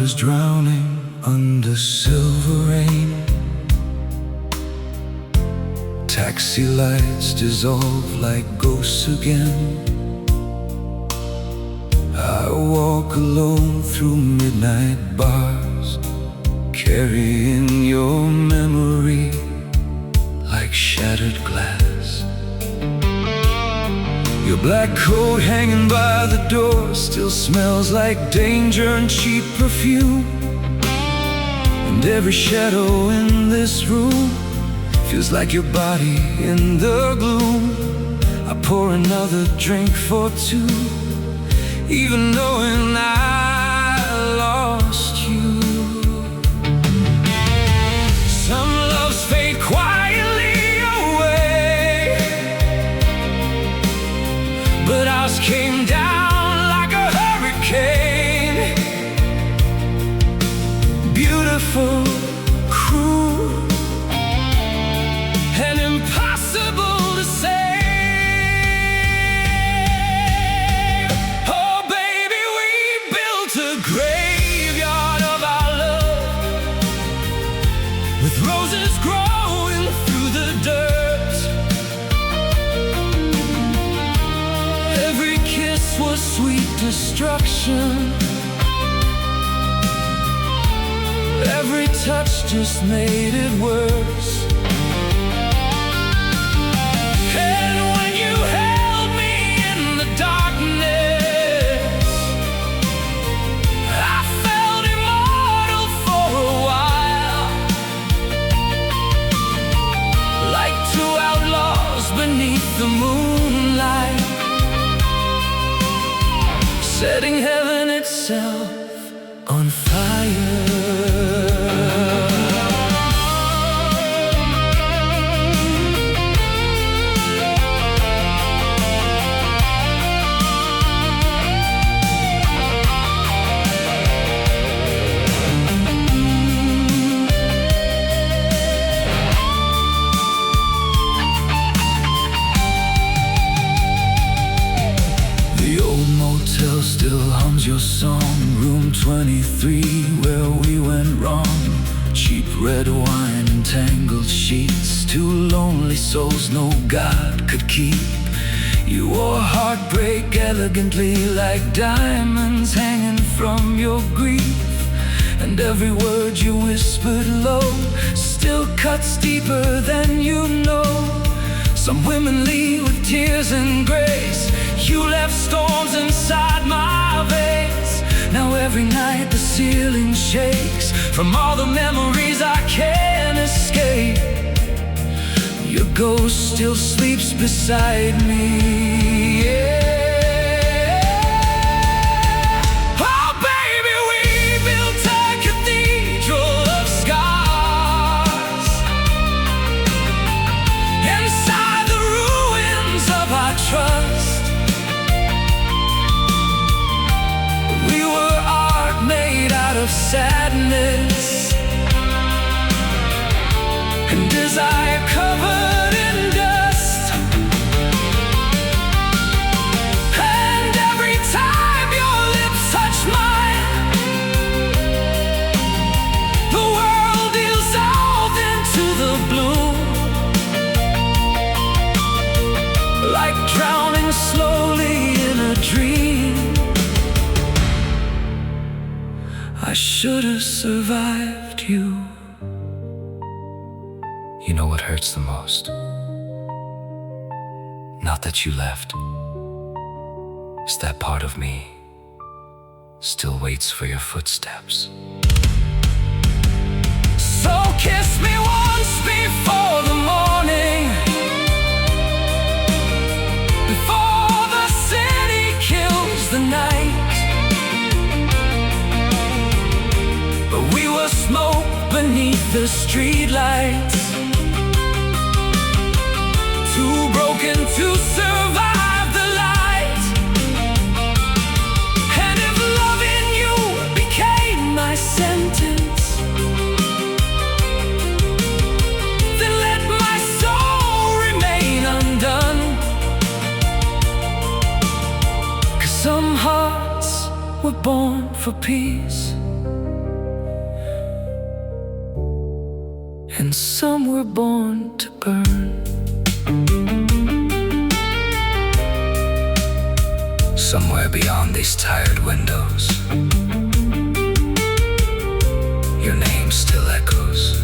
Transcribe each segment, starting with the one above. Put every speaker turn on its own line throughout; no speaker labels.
is drowning under silver rain. Taxi lights dissolve like ghosts again. I walk alone through midnight bars, carrying your memory like shattered glass. Your black coat hanging by the door still smells like danger and cheap perfume. And every shadow in this room feels like your body in the gloom. I pour another drink for two, even knowing I lost you. Some loves fade quietly away, but ours came down like a hurricane. Beautiful, cruel, and impossible to save. Oh baby, we built a graveyard of our love, with roses growing through the dirt. Every kiss was sweet destruction, every touch just made it worse. And when you held me in the darkness, I felt immortal for a while, like two outlaws beneath the moonlight, setting heaven itself on fire. Still hums your song, room 23, where we went wrong. Cheap red wine and tangled sheets, two lonely souls no God could keep. You wore heartbreak elegantly like diamonds hanging from your grief. And every word you whispered low still cuts deeper than you know. Some women leave with tears and grace, you left storms inside my veins. Now every night the ceiling shakes from all the memories I can't escape. Your ghost still sleeps beside me, yeah. Oh baby, we built a cathedral of scars inside the ruins of our trust. Of sadness and desire covered in dust. And every time your lips touch mine, the world dissolved into the bloom, like drowning slowly in a dream. I should have survived you. You know what hurts the most? Not that you left. It's that part of me still waits for your footsteps. So kiss me once before the morning, before the city kills the night. We were smoke beneath the streetlights, too broken to survive the light. And if loving you became my sentence, then let my soul remain undone. 'Cause some hearts were born for peace, were born to burn. Somewhere beyond these tired windows, your name still echoes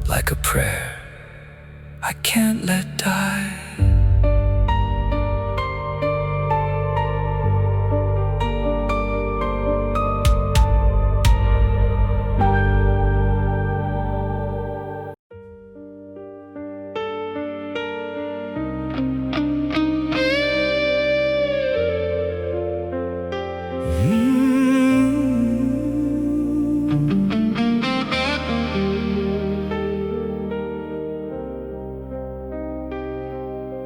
like a prayer I can't let die.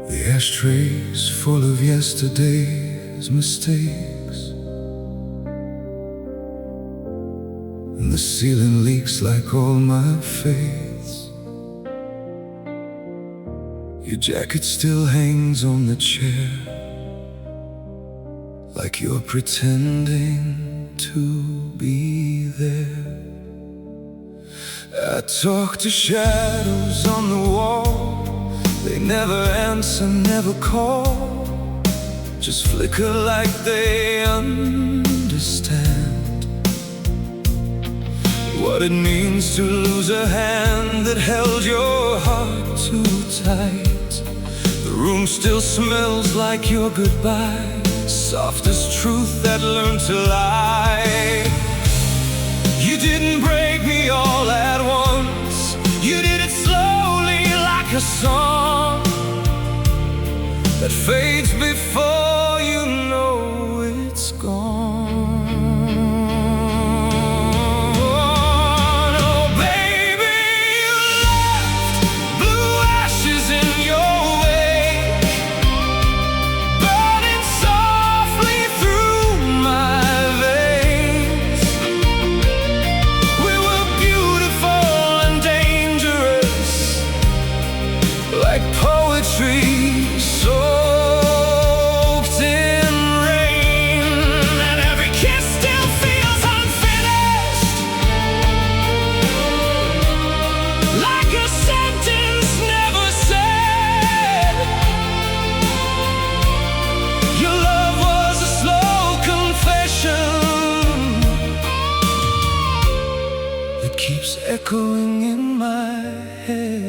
The ashtray's full of yesterday's mistakes, and the ceiling leaks like all my faiths. Your jacket still hangs on the chair, like you're pretending to be there. I talk to shadows on the wall. They never answer, never call, just flicker like they understand what it means to lose a hand that held your heart too tight. The room still smells like your goodbye, soft as truth that learned to lie. You didn't break me all at once, you did it slowly like a song that fades before you know it's gone. Oh baby, you left blue ashes in your wake, burning softly through my veins. We were beautiful and dangerous, like poetry soaked in rain, and every kiss still feels unfinished, like a sentence never said. Your love was a slow confession that keeps echoing in my head.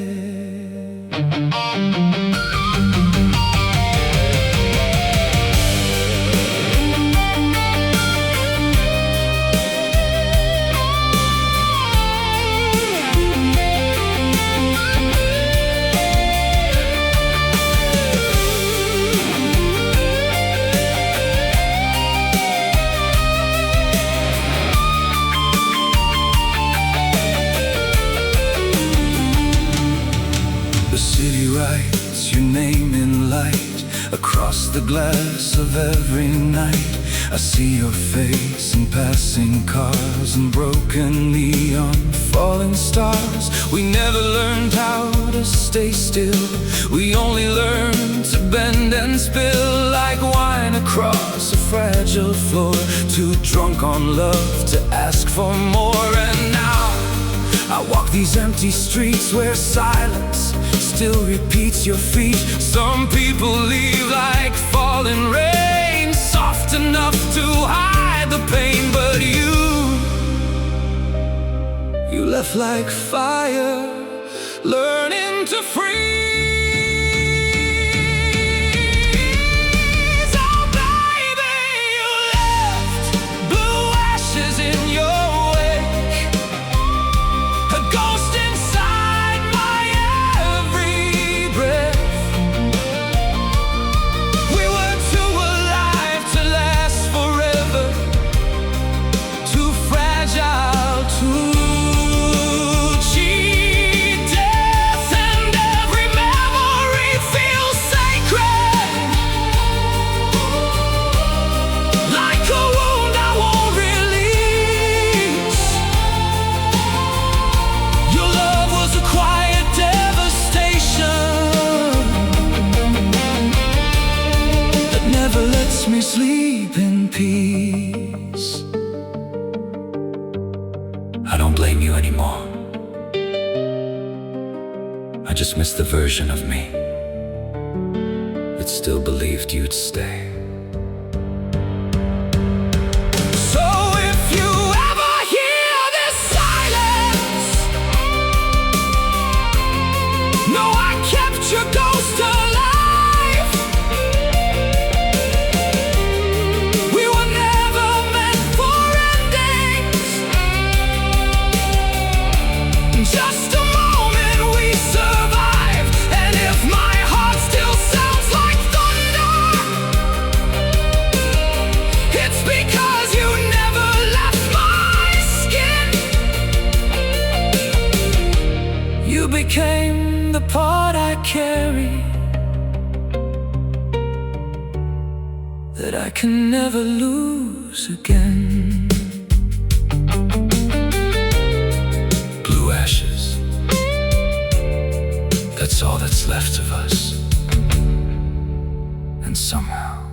The city writes your name in light across the glass of every night. I see your face in passing cars and broken neon, falling stars. We never learned how to stay still, we only learned to bend and spill like wine across a fragile floor. Too drunk on love to ask for more. And now I walk these empty streets where silence still repeats your feet. Some people leave like falling rain, soft enough to hide the pain. But you left like fire, learning to freeze. Oh baby, you left blue ashes in your wake, a ghost inside my every breath. We were too alive to last forever, too fragile to cheat death and every man. I just miss the version of me that still believed you'd stay. So if you ever hear this silence, know I kept your ghost alive. We were never meant for endings, just a moment we survived. And if my heart still sounds like thunder, it's because you never left my skin. You became the part I carry, that I can never lose again. Blue ashes, that's all that's left of us. And somehow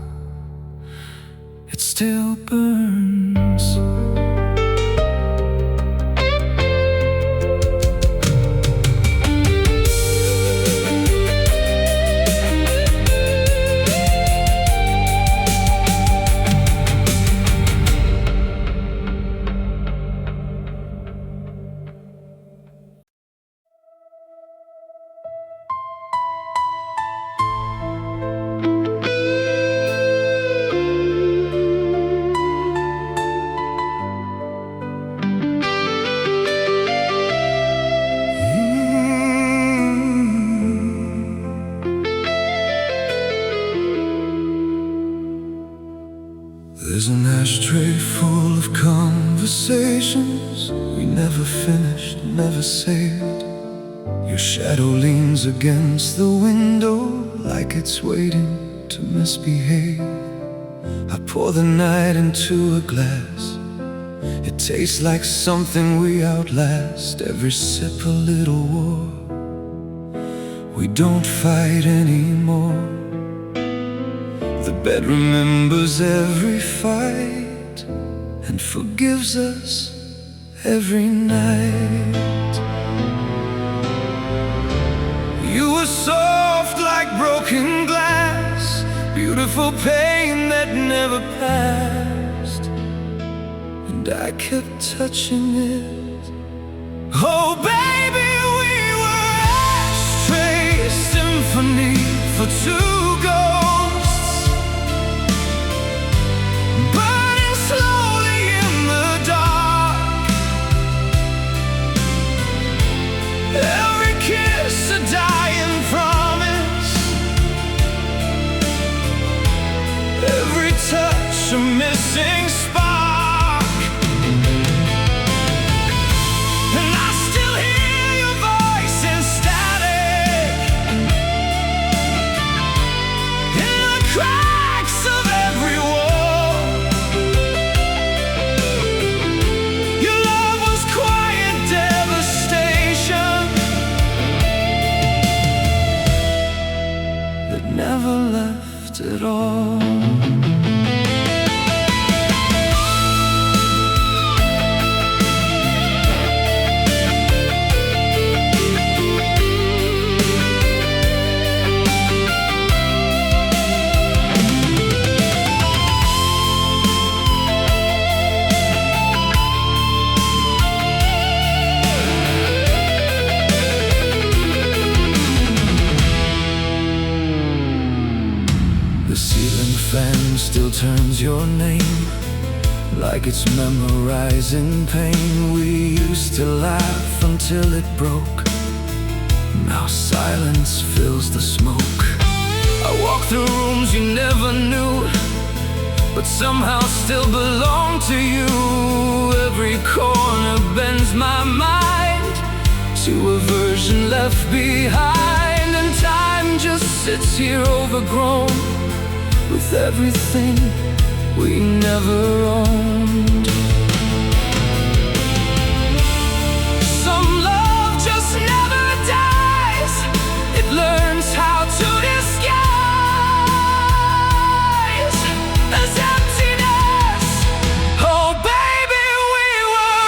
it still burns. There's an ashtray full of conversations we never finished, never saved. Your shadow leans against the window like it's waiting to misbehave. I pour the night into a glass. It tastes like something we outlast. Every sip a little war. We don't fight anymore. The bed remembers every fight and forgives us every night. You were soft like broken glass, beautiful pain that never passed, and I kept touching it. Oh baby, we were Ashtray, Symphony for two ghosts, burning slowly in the dark. Every kiss a dying promise, every touch a missing spark. And I still hear your voice in static, in the cracks of every wall. Your love was quiet devastation that never left at all. The ceiling fan still turns your name like it's memorizing pain. We used to laugh until it broke. Now silence fills the smoke. I walk through rooms you never knew, but somehow still belong to you. Every corner bends my mind to a version left behind, and time just sits here overgrown with everything we never owned. Some love just never dies. It learns how to disguise as emptiness. Oh baby, we were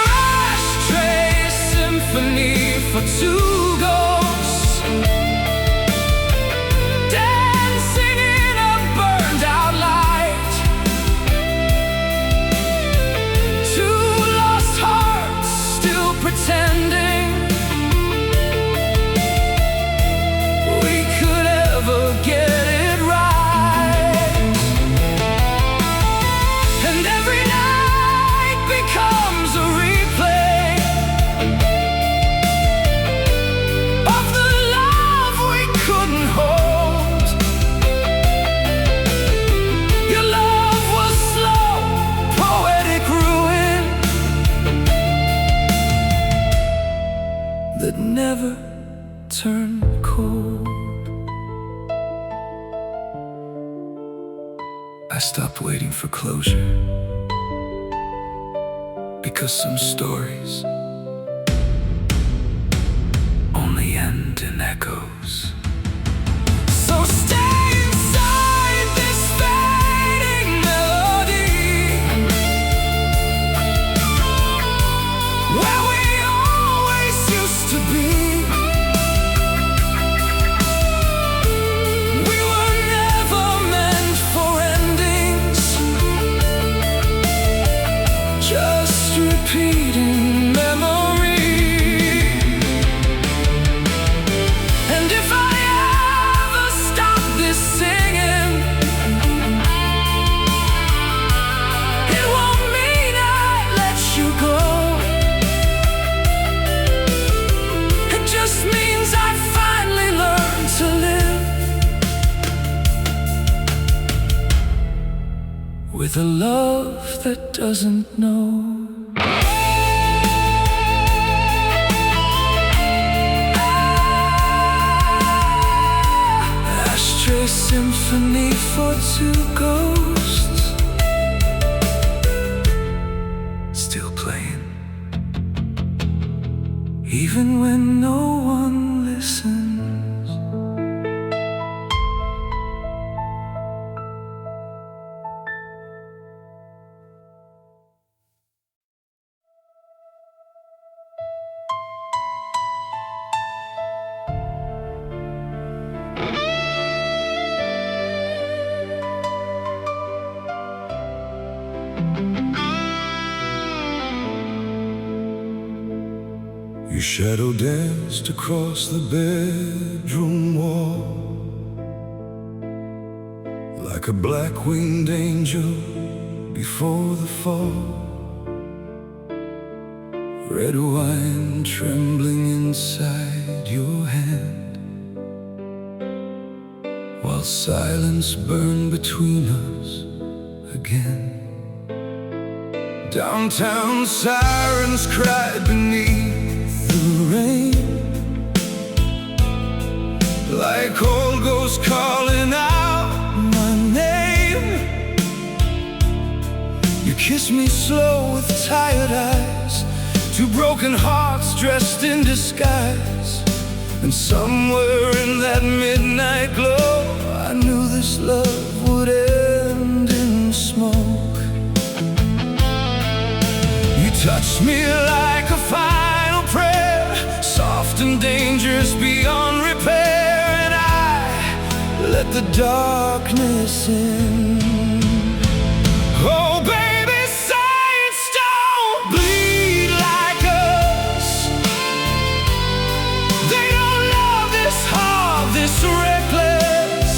Ashtray, Symphony for two ghosts, turned cold. I stopped waiting for closure, because some stories only end in echoes. So stay inside this fading melody, where we always used to be. We were never meant for endings, just repeating memory. And if I ever stop this singing, it won't mean I let you go. It just means I finally learned to live with a love that doesn't know. Ashtray symphony for two ghosts, still playing, even when no one listens. Your shadow danced across the bedroom wall, like a black-winged angel before the fall. Red wine trembling inside your hand, while silence burned between us again. Downtown sirens cried beneath the rain, like old ghosts calling out my name. You kissed me slow with tired eyes, two broken hearts dressed in disguise. And somewhere in that midnight glow, I knew this love would end in smoke. You touched me like a final prayer, soft and dangerous beyond repair. And I let the darkness in. Oh baby, saints don't bleed like us. They don't love this hard, this reckless.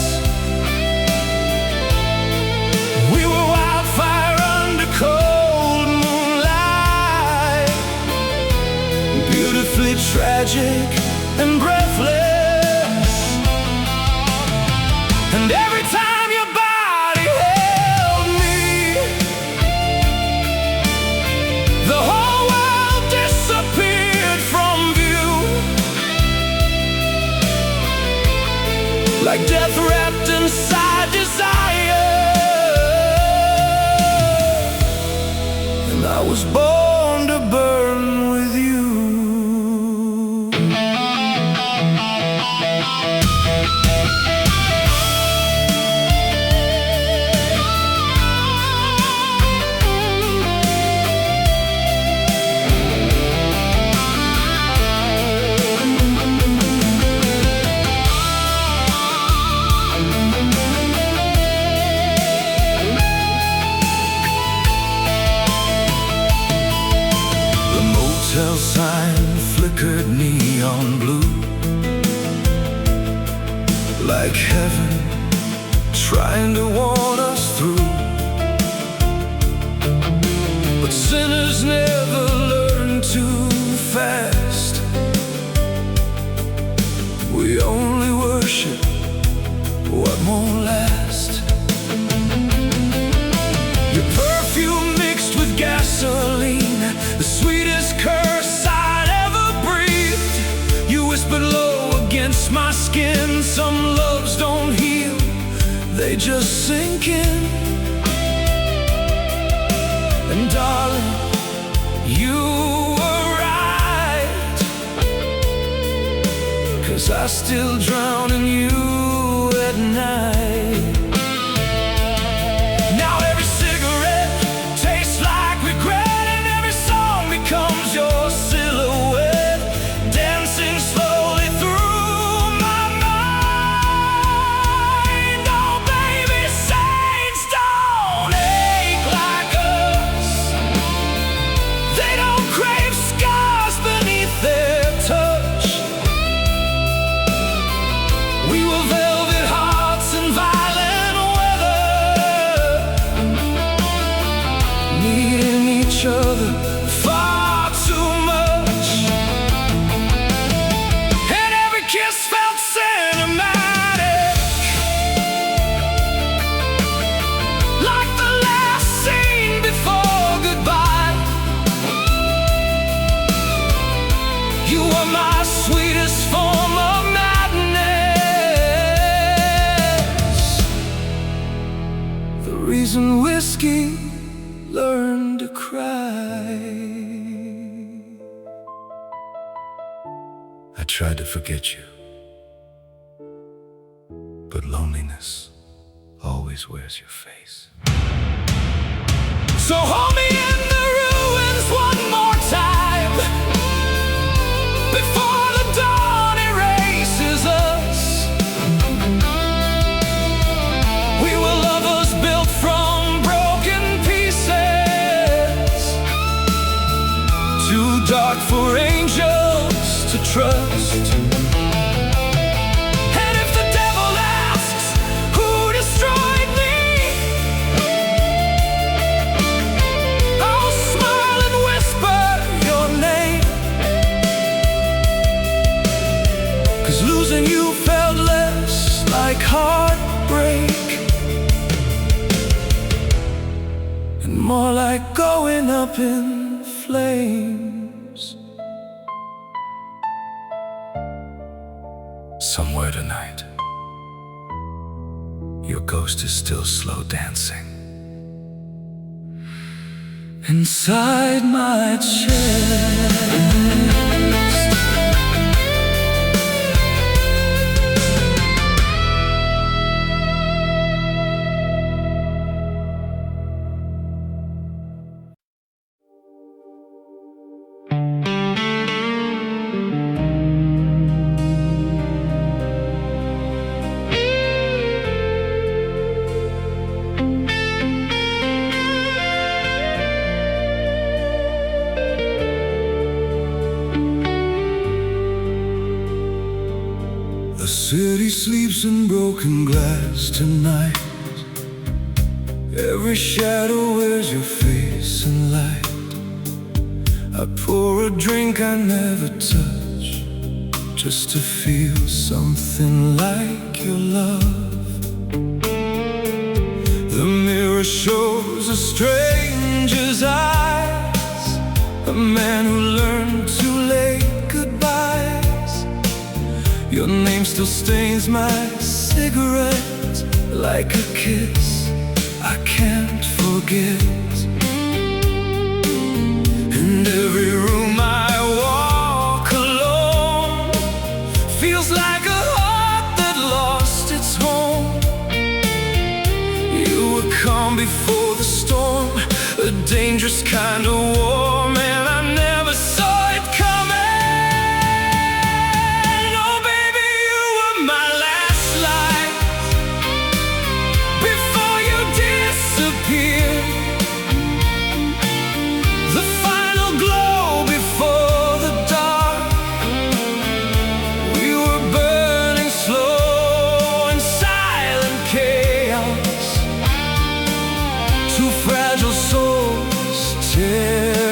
We were wildfire under cold moonlight, beautifully tragic and breathless. And every time your body held me, the whole world disappeared from view, like death wrapped inside desire. And I was born to burn with you. The motel sign flickered neon blue, like heaven trying to warn us through. But sinners never learn too fast. We only worship what won't last. Your perfume mixed with gasoline, the sweetest curse I'd ever breathed. You whispered low again. against my skin. Some loves don't heal, they just sink in. And darling, you were right, 'cause I still drown in you at night. Now every cigarette tastes like regret, and every song becomes your silhouette, dancing slowly through my mind. Oh baby, saints don't ache like us. They don't crave scars beneath their touch. We were velvet hearts in violent weather, needing each other far too much. And every kiss felt cinematic, like the last scene before goodbye. You were my sweetest form of madness, the reason whiskey learned to cry. I tried to forget you, but loneliness always wears your face. So hold me in the ruins one more time, before the dawn erases us. We were lovers built from broken pieces, too dark for angels to trust. And if the devil asks who destroyed me, I'll smile and whisper your name, 'cause losing you felt less like heartbreak and more like going up in flames. Somewhere tonight, your ghost is still slow dancing inside my chest. The city sleeps in broken glass tonight. Every shadow wears your face in light. I pour a drink I never touch, just to feel something like your love. The mirror shows a stranger's eyes, a man who learned too late goodbyes. Your name still stains my cigarette like a kiss I can't forget. And every room I walk alone feels like a heart that lost its home. You were calm before the storm, a dangerous kind of warm, and I never saw it coming. Oh baby, you were my last light before you disappeared, the final glow before the dark. We were burning slow in silent chaos, two fragile souls tear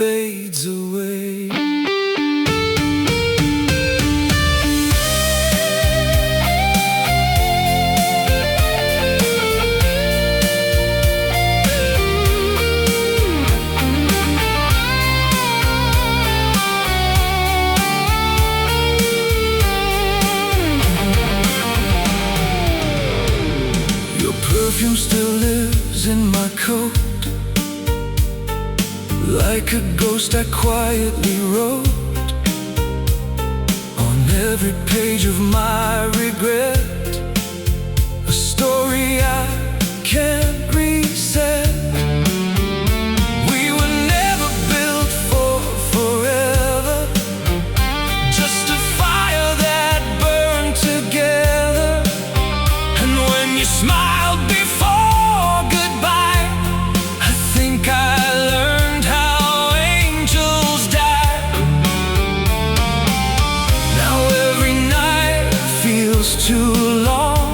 fades away. Perfume still lives in my coat. Like a ghost I quietly wrote on every page of my regret, a story I can't reset. We were never built for forever, just a fire that burned together. And when you smiled before goodbye, I think I learned how angels die. Now every night feels too long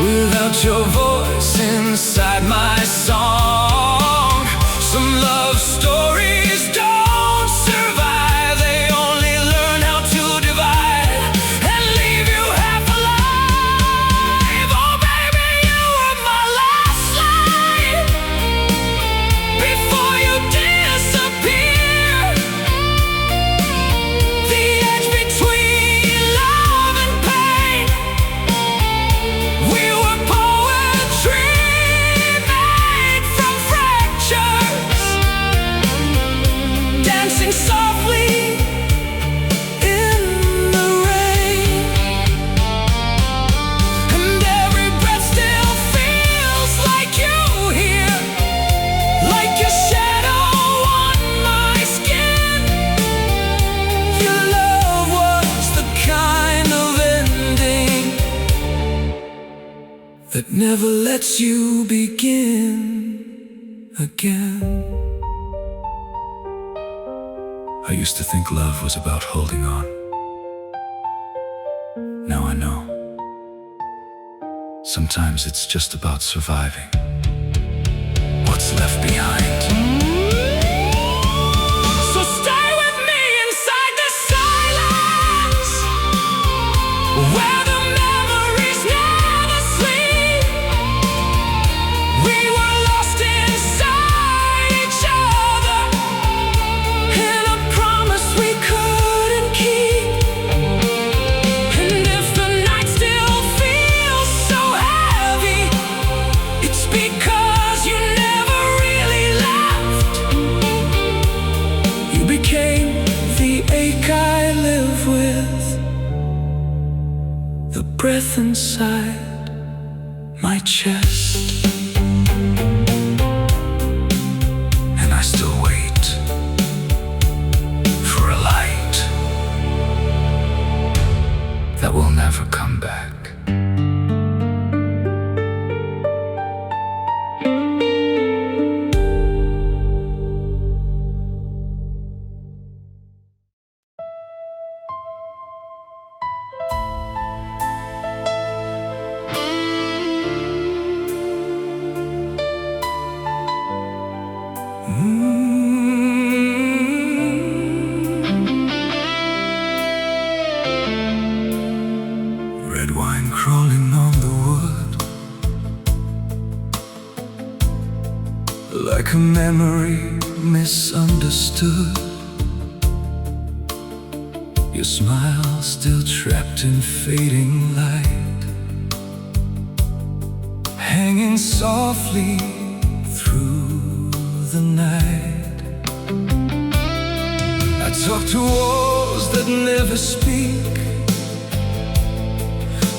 without your voice inside my song. Some love stories don't survive, they only learn how to divide and leave you half alive. Oh baby, you were my last light before you disappeared. The edge between love and pain, we were poetry made from fractures, dancing softly in the rain. And every breath still feels like you here, like your shadow on my skin. Your love was the kind of ending that never lets you begin again. I used to think love was about holding on. Now I know. Sometimes it's just about surviving what's left behind. So stay with me inside the silence, where the memories never sleep. We were lost inside each other in a promise we couldn't keep. And if the night still feels so heavy, it's because you never really left. You became the ache I live with, the breath inside my chest. And I still wait for a light that will never come back. Red wine crawling on the wood, like a memory misunderstood. Your smile still trapped in fading light, hanging softly through the night. I talk to walls that never speak,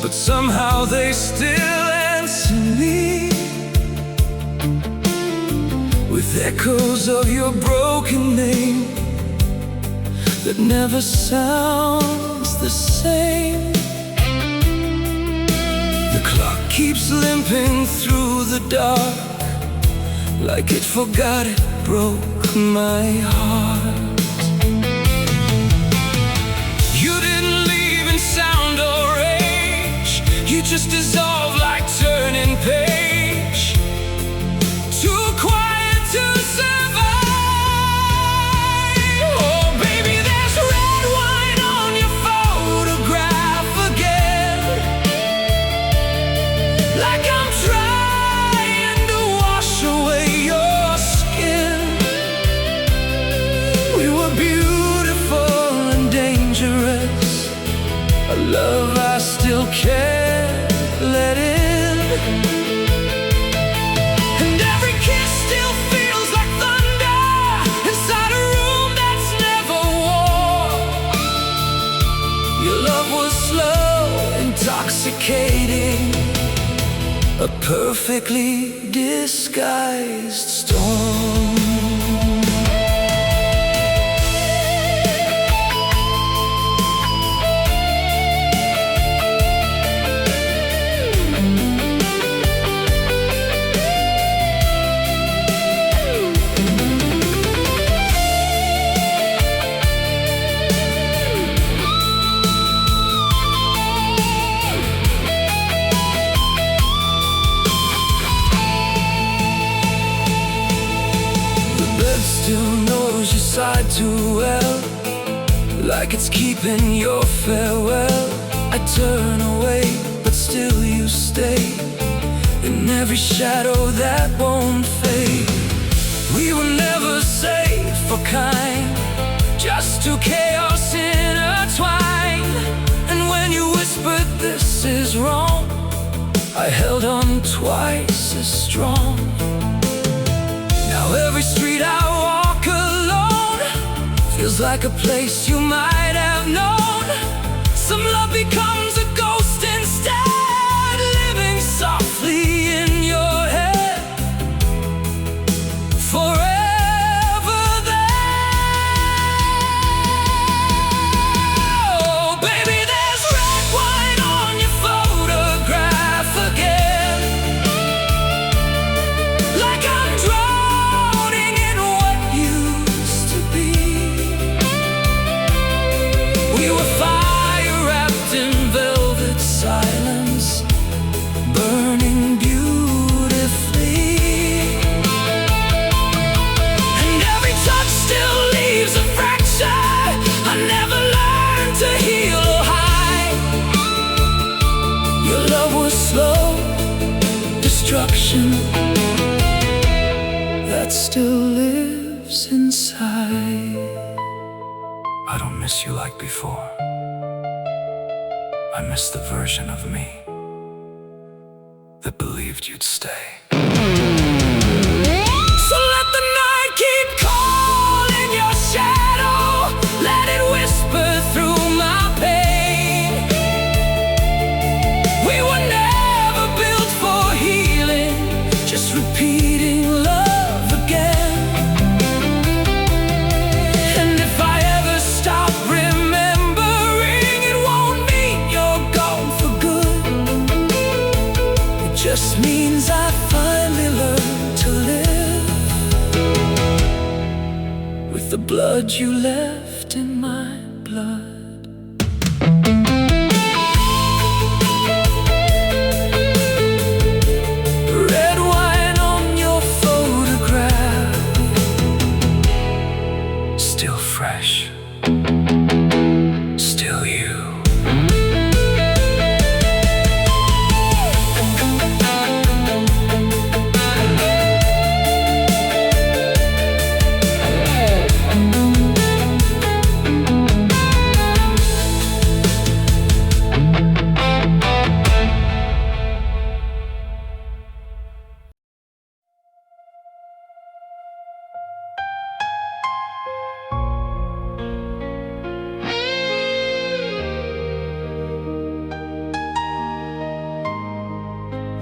but somehow they still answer me with echoes of your broken name that never sounds the same. The clock keeps limping through the dark, like it forgot it broke my heart. You didn't leave in sound or rage, you just dissolved like turning page. Too quiet to survive. love I still can't let in. And every kiss still feels like thunder inside a room that's never warm. Your love was slow, intoxicating, a perfectly disguised storm. Still knows your side too well, like it's keeping your farewell. I turn away, but still you stay, in every shadow that won't fade. We were never safe or kind, just two chaos intertwined. And when you whispered this is wrong, I held on twice as strong. Now every street I walk alone feels like a place you might have known. Some love becomes a ghost instead, living softly in your head, forever there. Oh, baby, there's red wine on your photograph again, like I'm drowning in what used to be. We were fire wrapped in velvet silence, burning beautifully. And every touch still leaves a fracture I never learned to heal or hide. Your love was slow destruction that still lives inside. I don't miss you like before. I miss the version of me that believed you'd stay. So let the night keep calling your shadow, let it whisper through my pain. We were never built for healing, just repeating love again. And if I ever stop remembering, it won't mean you're gone for good. It just means I finally learned to live with the blood you left in my blood. Red wine on your photograph, still fresh, still you.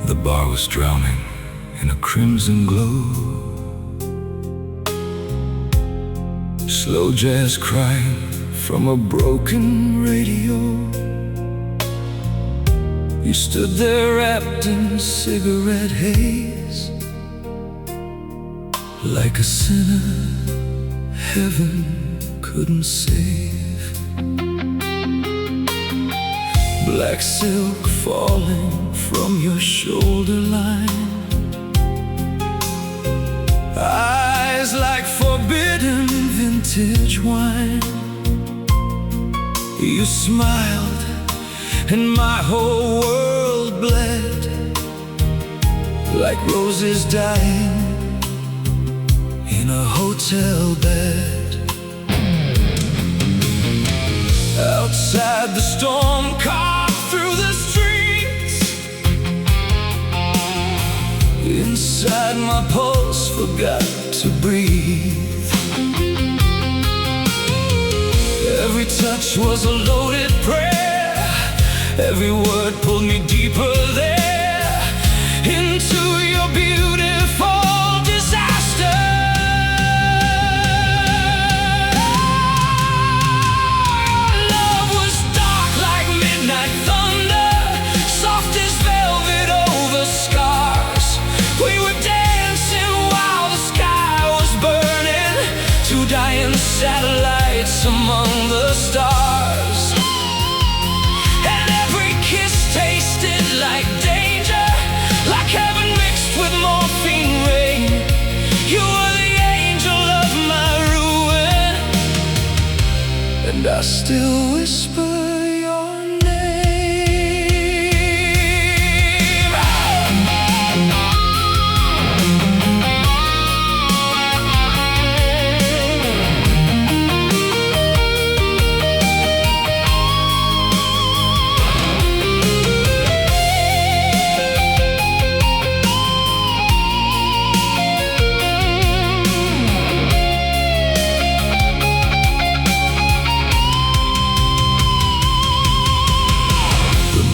The bar was drowning in a crimson glow, slow jazz crying from a broken radio. You stood there wrapped in cigarette haze, like a sinner heaven couldn't save. Black silk falling from your shoulder line, eyes like forbidden vintage wine. You smiled and my whole world bled, like roses dying in a hotel bed. Outside the storm car got to breathe. Every touch was a loaded prayer. Every word pulled me deeper there, into your beautiful disaster. Your love was dark like midnight thunder, soft as velvet over scars. We were dancing while the sky was burning, two dying satellites among the stars. And every kiss tasted like danger, like heaven mixed with morphine rain. You were the angel of my ruin, and I still whisper your name.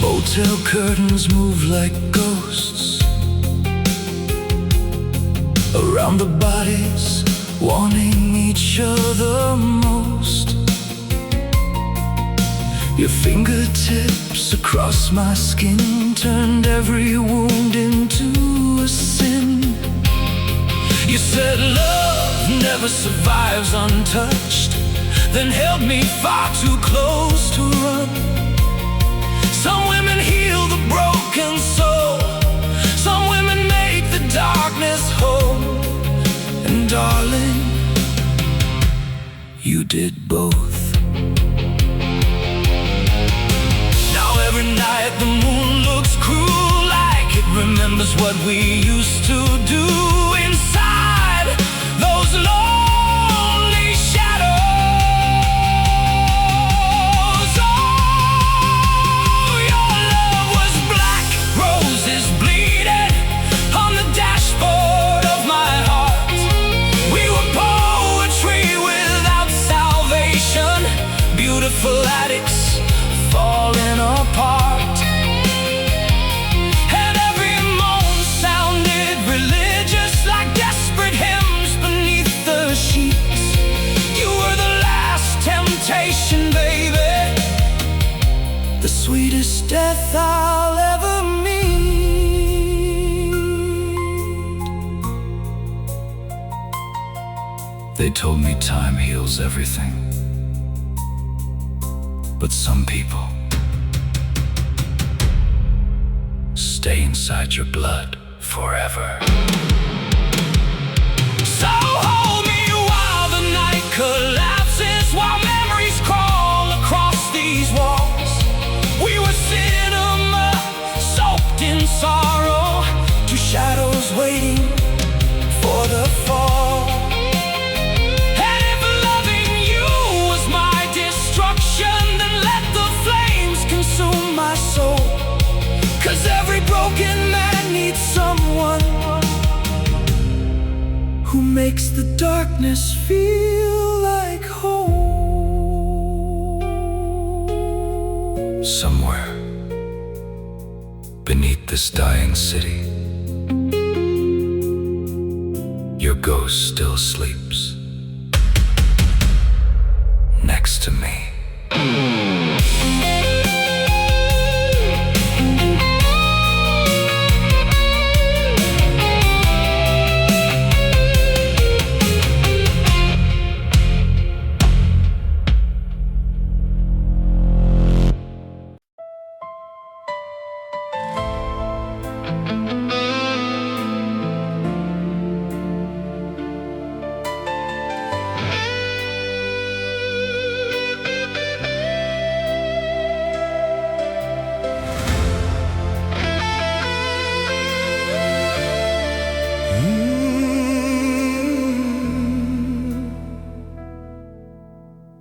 Hotel curtains move like ghosts around the bodies, wanting each other most. Your fingertips across my skin turned every wound into a sin. You said love never survives untouched, then held me far too close to run. Some women heal the broken soul, some women make the darkness whole. And darling, you did both. Now every night the moon looks cruel, like it remembers what we used to do inside those lonely shadows. Beautiful addicts falling apart, and every moan sounded religious, like desperate hymns beneath the sheets. You were the last temptation, baby, the sweetest death I'll ever meet. They told me time heals everything, but some people stay inside your blood forever. So hold me while the night collapses, while memories crawl across these walls. We were cinema soaked in sorrow, two shadows waiting for the fall. Cause every broken man needs someone who makes the darkness feel like home. Somewhere beneath this dying city, your ghost still sleeps next to me.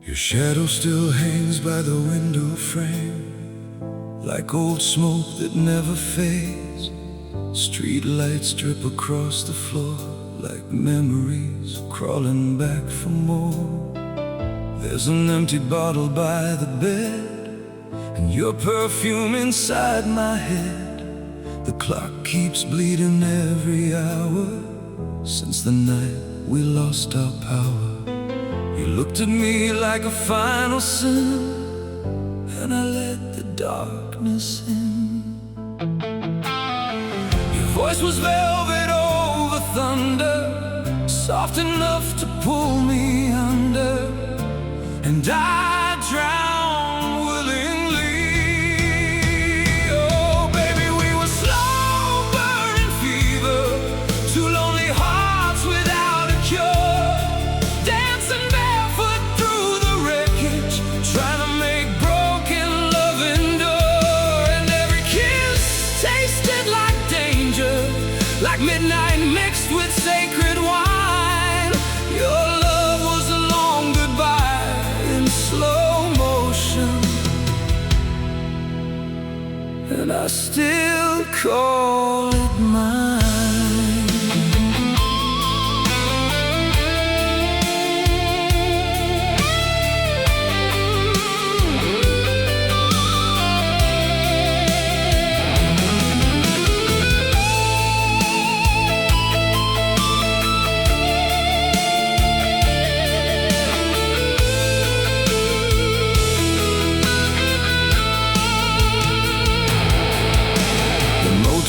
Your shadow still hangs by the window frame, like old smoke that never fades. Street lights drip across the floor like memories crawling back for more. There's an empty bottle by the bed, and your perfume inside my head. The clock keeps bleeding every hour since the night we lost our power. You looked at me like a final sin, and I let the darkness in. Your voice was velvet over thunder, soft enough to pull me under, and I drowned willingly. Oh baby, we were slow burning fever, two lonely hearts without a cure, dancing barefoot through the wreckage, trying to make broken love endure. And every kiss tasted like danger, like midnight mixed with sacred wine. Your love was a long goodbye in slow motion, and I still call it mine.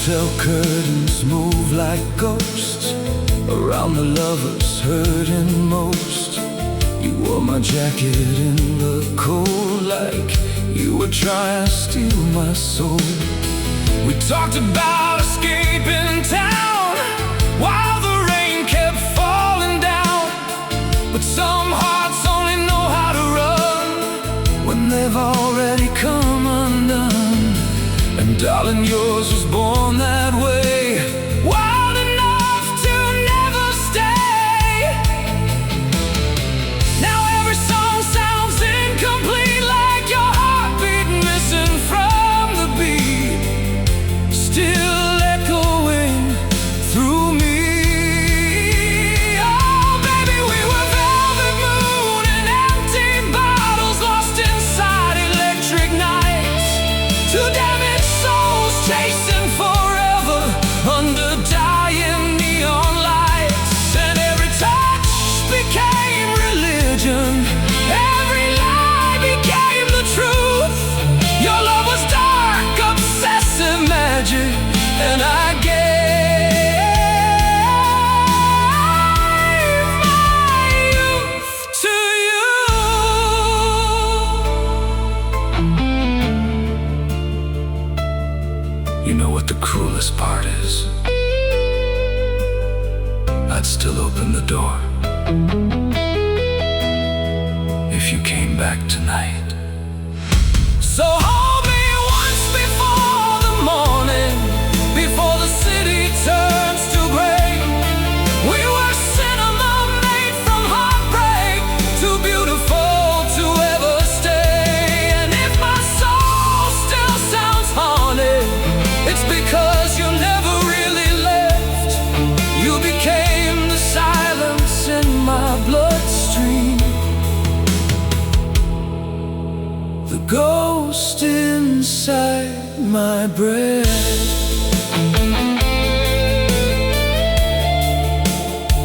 Hotel curtains move like ghosts around the lovers hurting most. You wore my jacket in the cold, like you were trying to steal my soul. We talked about escaping town while the rain kept falling down, but some hearts only know how to run when they've already come undone. And darling, yours was born that way, wild enough to never stay. Now every song sounds incomplete, like your heartbeat missing from the beat, still echoing through me. Oh baby, we were velvet moon and empty bottles, lost inside electric nights. Two damaged souls chasing forever under dying neon lights. And every touch became religion, every lie became the truth. Your love was dark, obsessive magic, and I gave my youth to you. You know what the cruelest part is? I'd still open the door if you came back tonight. So hold me once before the morning, before the city turns to gray. We were cinema made from heartbreak, too beautiful to ever stay. And if my soul still sounds haunted, it's because you never really left. You became the silence in my bloodstream, the ghost inside my breath.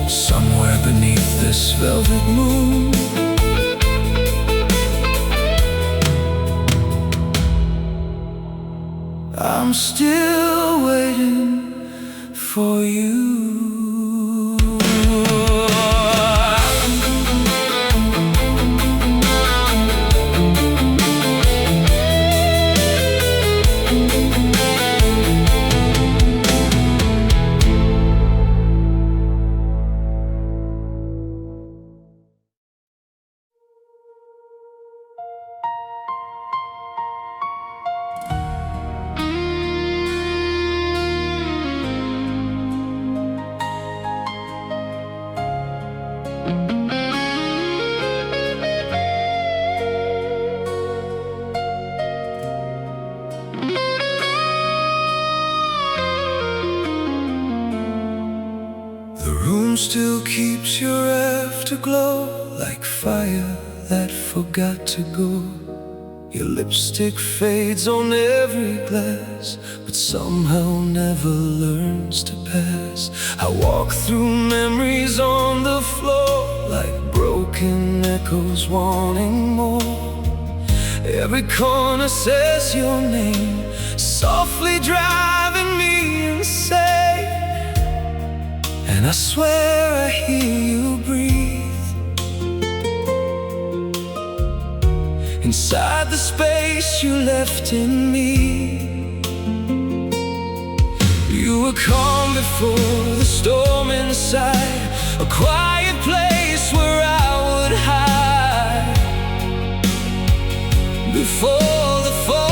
Somewhere beneath this velvet moon, I'm still waiting for you. still keeps your afterglow, like fire that forgot to go. Your lipstick fades on every glass, but somehow never learns to pass. I walk through memories on the floor, like broken echoes wanting more. Every corner says your name, softly driving me insane. And I swear I hear you breathe inside the space you left in me. You were calm before the storm inside, a quiet place where I would hide before the fall.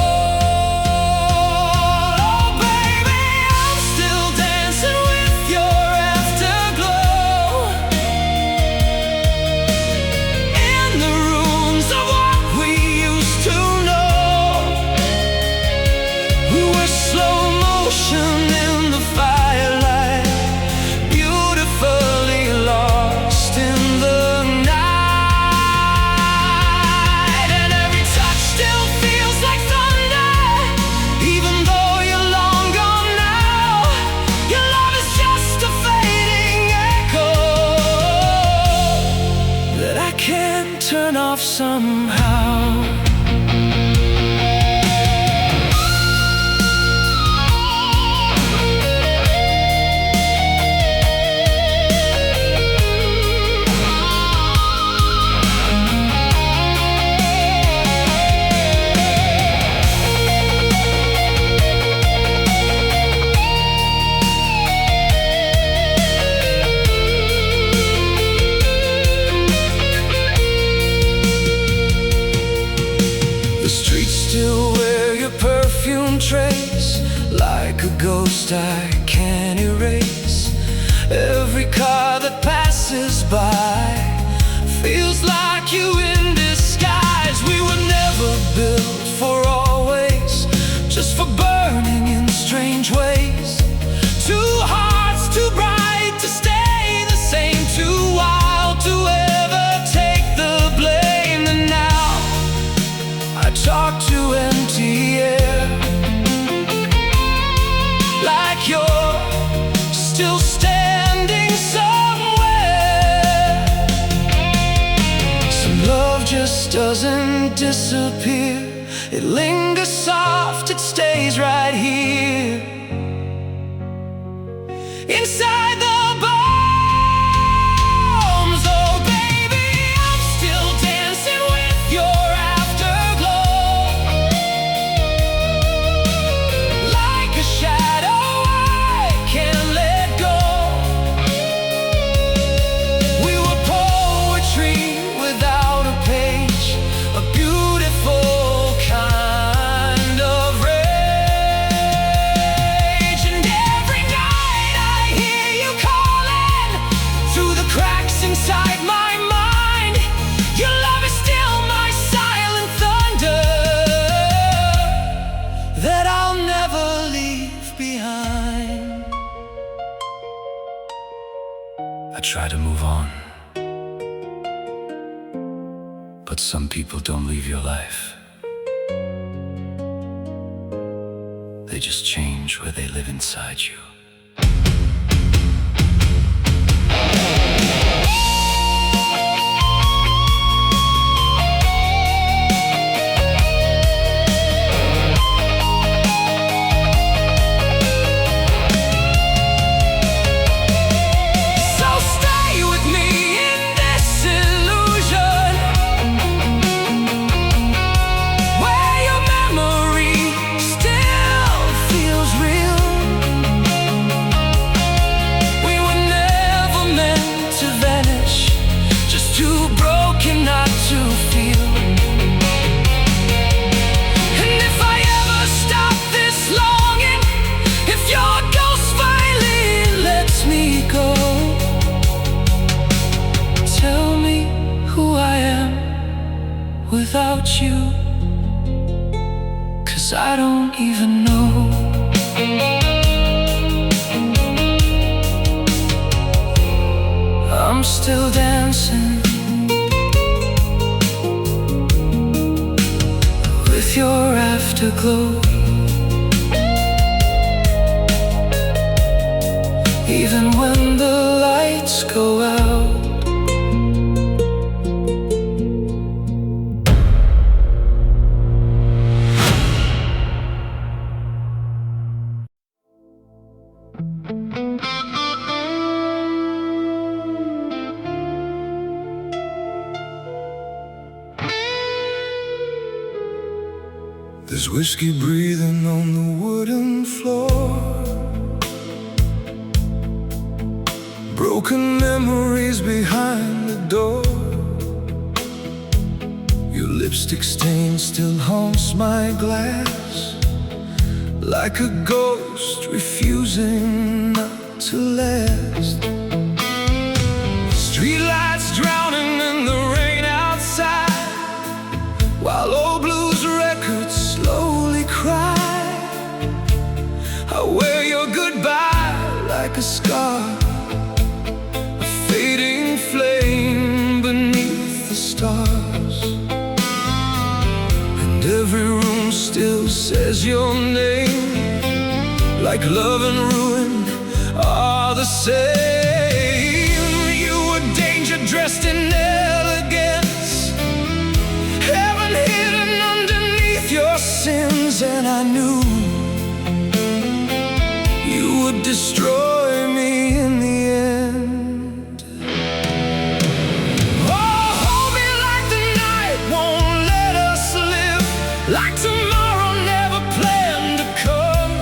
Turn off somehow. Still wear your perfume trace, like a ghost I can't erase. Every car that passes by feels like you in disguise. We were never built for always, just for burning in strange ways. Two hearts too bright to stay the same, too wild to ever take the blame. And now I talk to empty air, like you're still standing somewhere. Some love just doesn't disappear, it lingers soft, it stays right here inside the bombs. Oh baby, I'm still dancing with your inside my mind. Your love is still my silent thunder that I'll never leave behind. I try to move on, but some people don't leave your life. They just change where they live inside you. Without you, 'cause I don't even know. still dancing with your afterglow. Even when the lights go out, there's whiskey breathing on the wooden floor, broken memories behind the door. Your lipstick stain still haunts my glass, like a ghost refusing not to last. Streetlights drowning in the rain outside, while old blues records slowly cry. I wear your goodbye like a scar, a fading flame beneath the stars. And every room still says your name, like love and ruin are the same. You were danger dressed in elegance, heaven hidden underneath your sins. And I knew you would destroy me in the end. Oh, hold me like the night won't let us live, like tomorrow never planned to come.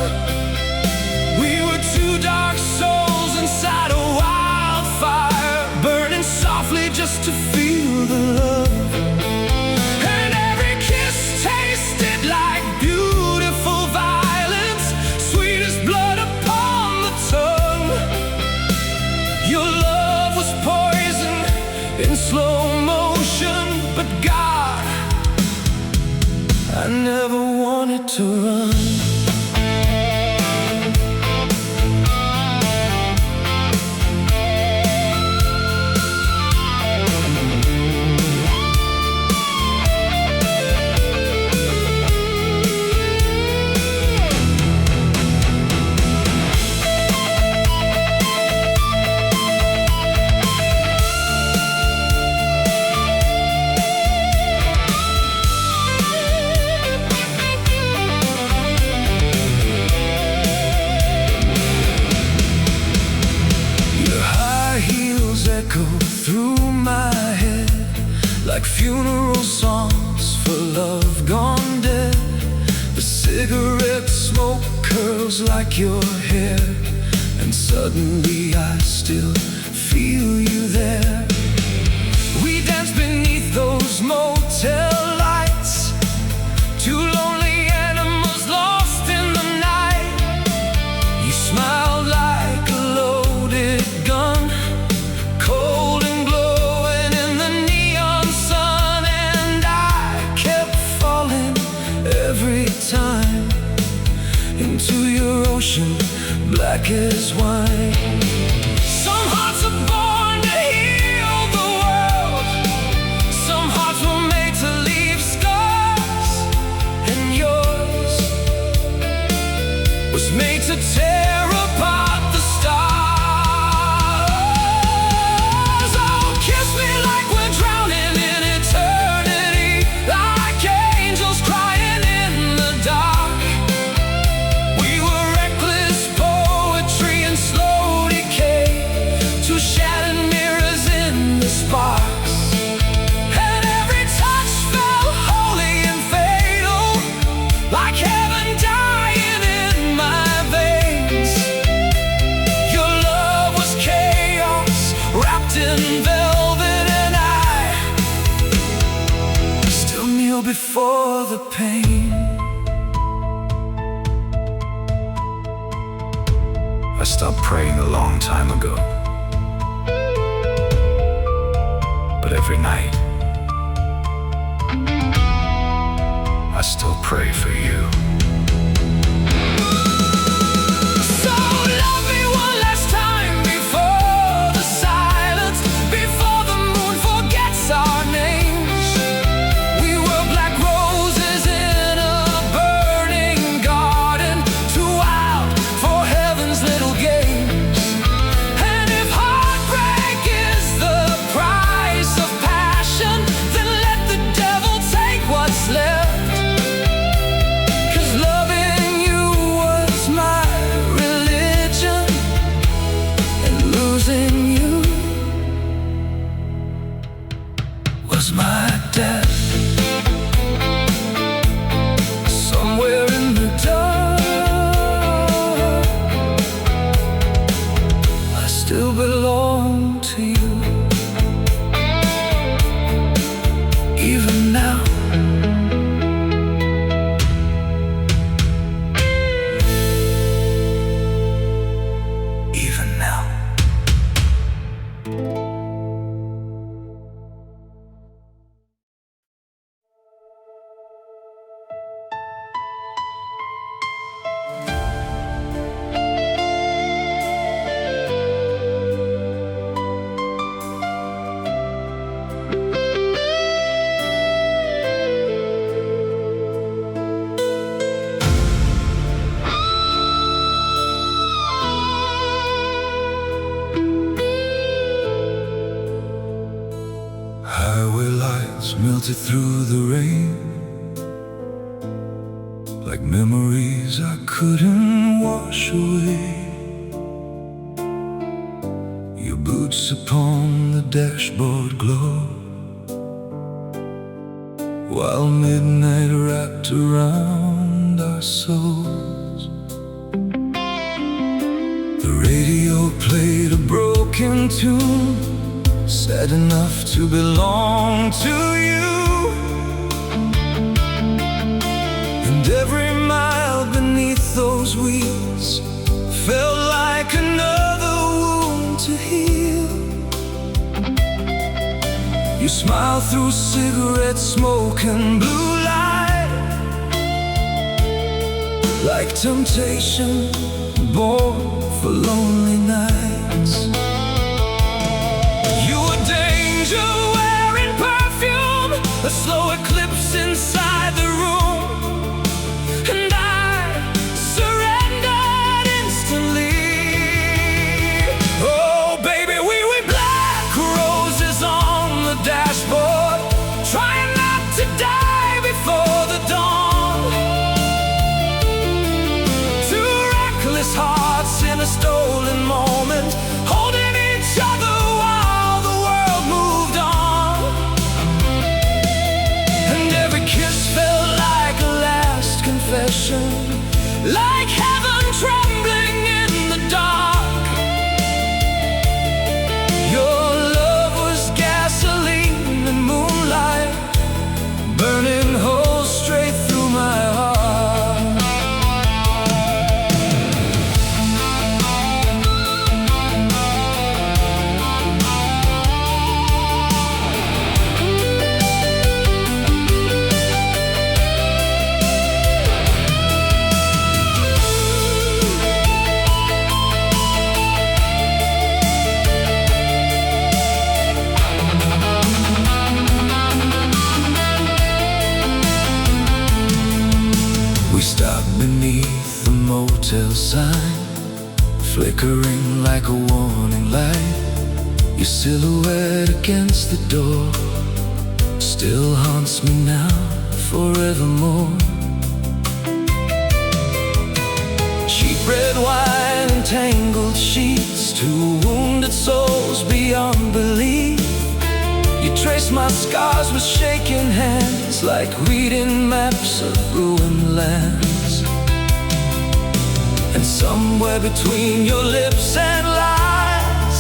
We were two dark souls inside a wildfire, burning softly just to feel the love. And every kiss tasted like beautiful violence, sweet as blood upon the tongue. Your love was poison in slow motion, but God, I never wanted to run. Echo through my head like funeral songs for love gone dead. The cigarette smoke curls like your hair, and suddenly I still feel you there. We dance beneath those motel lights, two lonely animals lost in the night. You smiled like a loaded gun, cold and glowing in the neon sun. And I kept falling every time into your ocean, black as wine. Some hearts are born to heal the world, some hearts were made to leave scars, and yours was made to tear apart the stars. Before the pain, I stopped praying a long time ago, but every night I still pray for you. So love me one last time before the silence
my dad. Somewhere in the dark, I still belong to you. Even now, even now.
Highway lights melted through the rain, like memories I couldn't wash away. Your boots upon the dashboard glow, while midnight wrapped around our souls. The radio played a broken tune, sad enough to belong to you. And every mile beneath those wheels felt like another wound to heal. You smile through cigarette smoke and blue light, like temptation born for lonely nights. Wearing perfume, a slow eclipse inside the room, and I surrendered instantly. Oh baby, we black roses on the dashboard, trying not to die before the dawn. Two reckless hearts in a stolen moment, holding each other. Like heaven trembling in the dark. Your love was gasoline and moonlight, burning holes straight through my heart. Stopped beneath the motel sign, flickering like a warning light. Your silhouette against the door still haunts me now, forevermore. Cheap red wine and tangled sheets, two wounded souls beyond belief. You trace my scars with shaking hands, like reading maps of ruined lands. And somewhere between your lips and lies,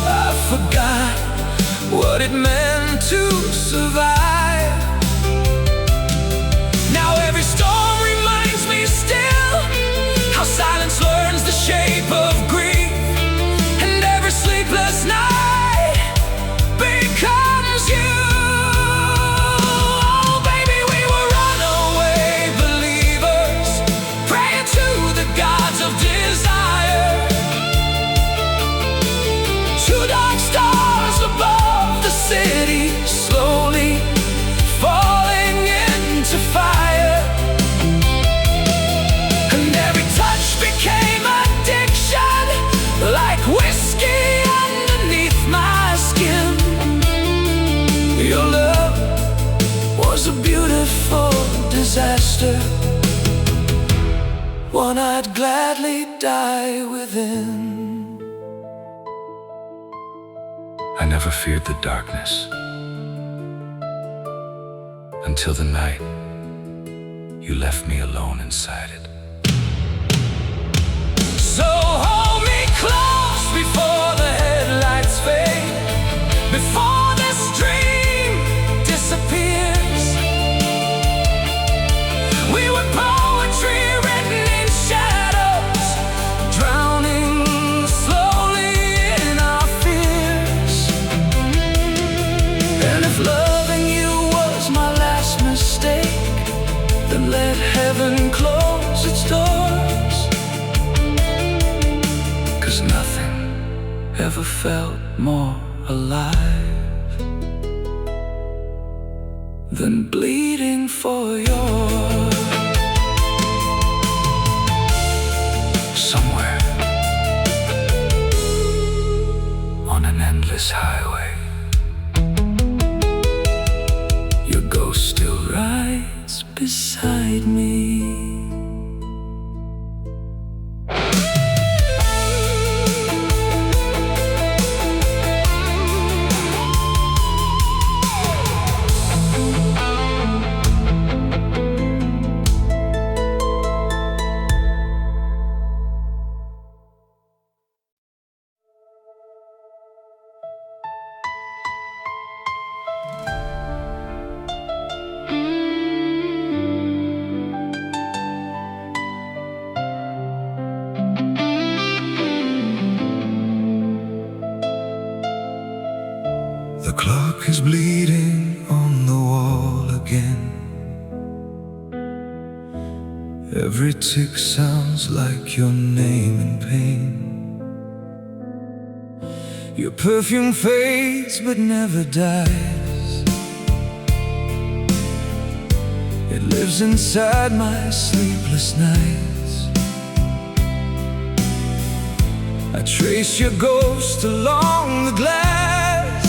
I forgot what it meant to survive. Now every storm reminds me still how silence learns the shape of grief, and every sleepless night becomes you. Oh baby, we were runaway believers, praying to the gods of desire. Two dark stars above the city, slowly falling into fire. And every touch became addiction, like whiskey underneath my skin. Your love was a beautiful disaster, one I'd gladly die within. I never feared the darkness, until the night you left me alone inside it.
So hold me close before the headlights fade, before this dream disappears. We were poetry written in shadows, drowning slowly in our fears. And if loving you was my last mistake, then let heaven close its doors. 'Cause nothing ever felt more alive than bleeding for yours. Somewhere on an endless highway, your ghost still rides beside me.
The clock is bleeding on the wall again. Every tick sounds like your name in pain. Your perfume fades but never dies. It lives inside my sleepless nights. I trace your ghost along the glass,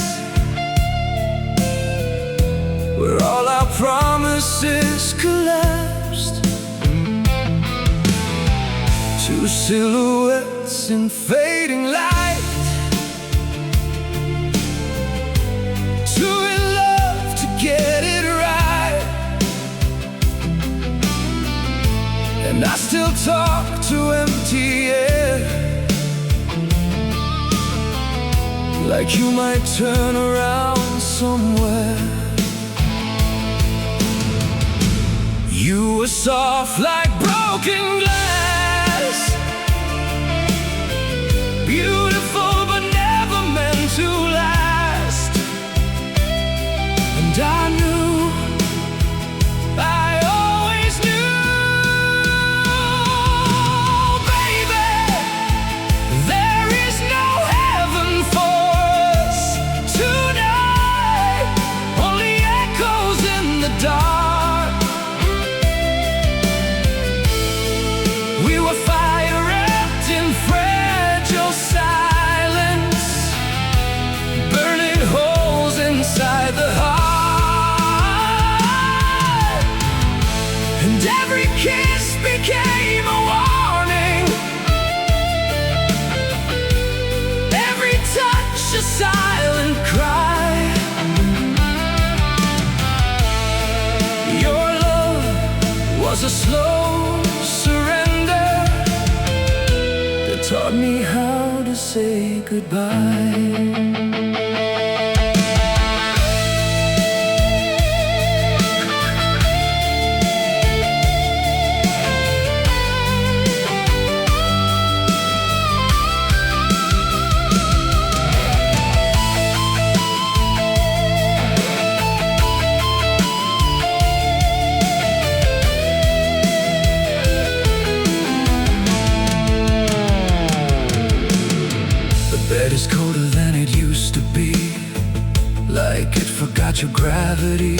where all our promises collapsed. Two silhouettes in fading light, two in love to get it right. And I still talk to empty air, like you might turn around somewhere. You were soft like broken glass, beautiful but never meant to last. And I knew, I always knew, baby, there is no heaven for us tonight, only echoes in the dark. Every kiss became a warning, every touch a silent cry. Your love was a slow surrender that taught me how to say goodbye. It's colder than it used to be, like it forgot your gravity.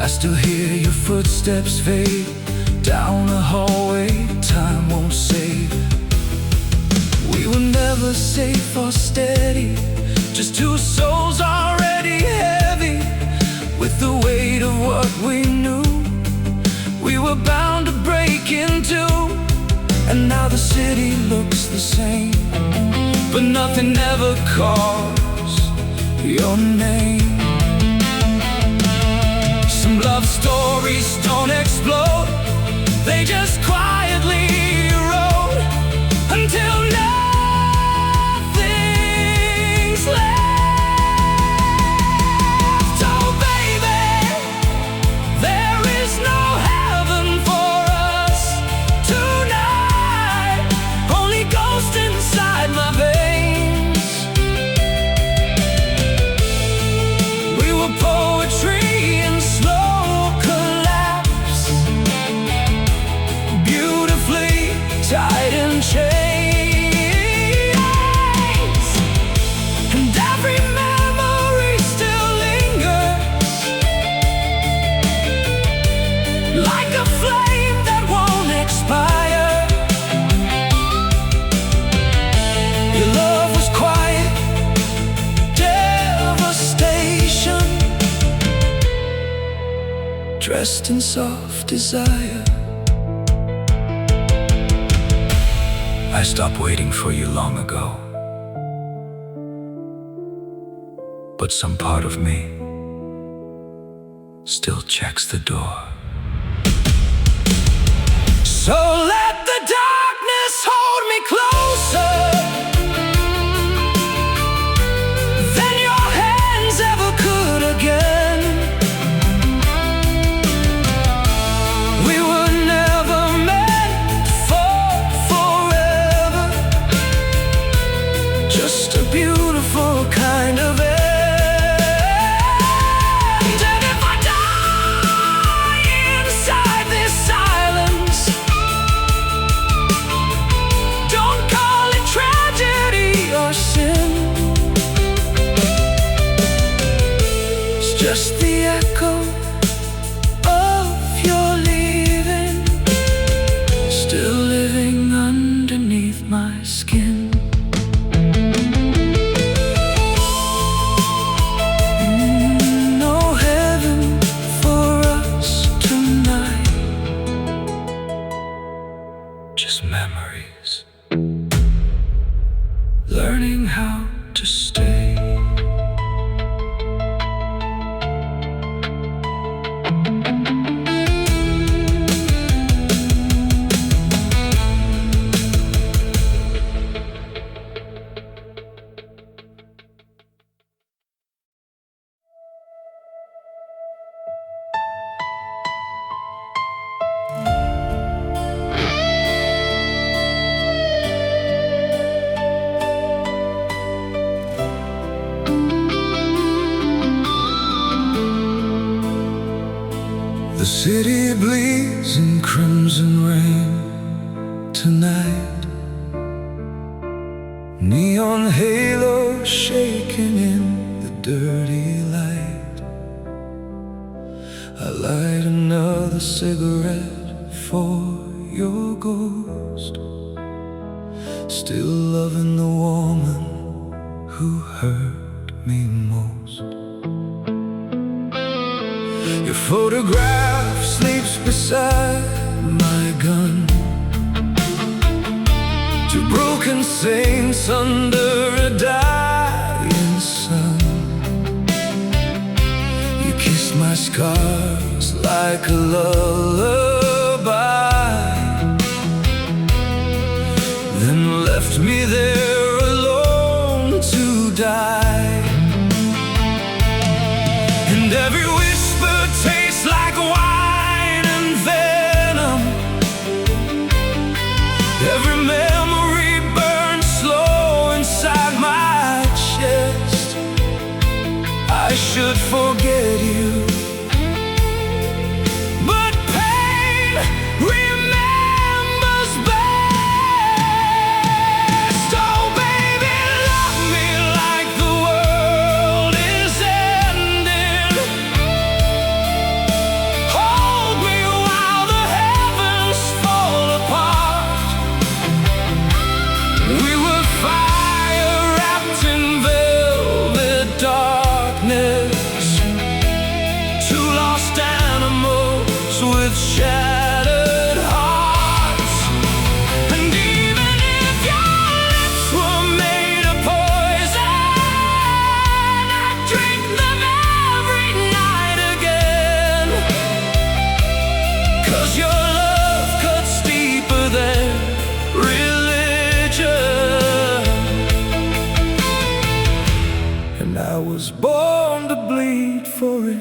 I still hear your footsteps fade down the hallway, time won't save. We were never safe or steady, just two souls already heavy with the weight of what we knew. We were bound to break into, and now the city looks the same, but nothing ever calls your name. Some dressed in soft desire.
I stopped waiting for you long ago, but some part of me still checks the door.
So let the darkness hold me closer than your hands ever could again. We were never meant for forever, just a beautiful kind of end. And if I die inside this silence, don't call it tragedy or sin. It's just the echo of your leaving, still living underneath my skin. No heaven for us tonight, just memories, learning how to stay. The city bleeds in crimson rain tonight, neon halos shaking in the dirty light. I light another cigarette for your ghost, still loving the woman who hurt me most. Your photograph sleeps beside my gun, two broken saints under a dying sun. You kissed my scars like a lullaby, then left me there alone to die. And every whisper tastes like wine and venom, every memory burns slow inside my chest. I should forget you, but pain remembers best. Oh baby, love me like the world is ending. Hold me while the heavens fall apart. We were fire wrapped in velvet darkness, two lost animals with shattered hearts. And even if your lips were made of poison, I'd drink them every night again. 'Cause your love cuts deeper than religion, and I was born to bleed for it.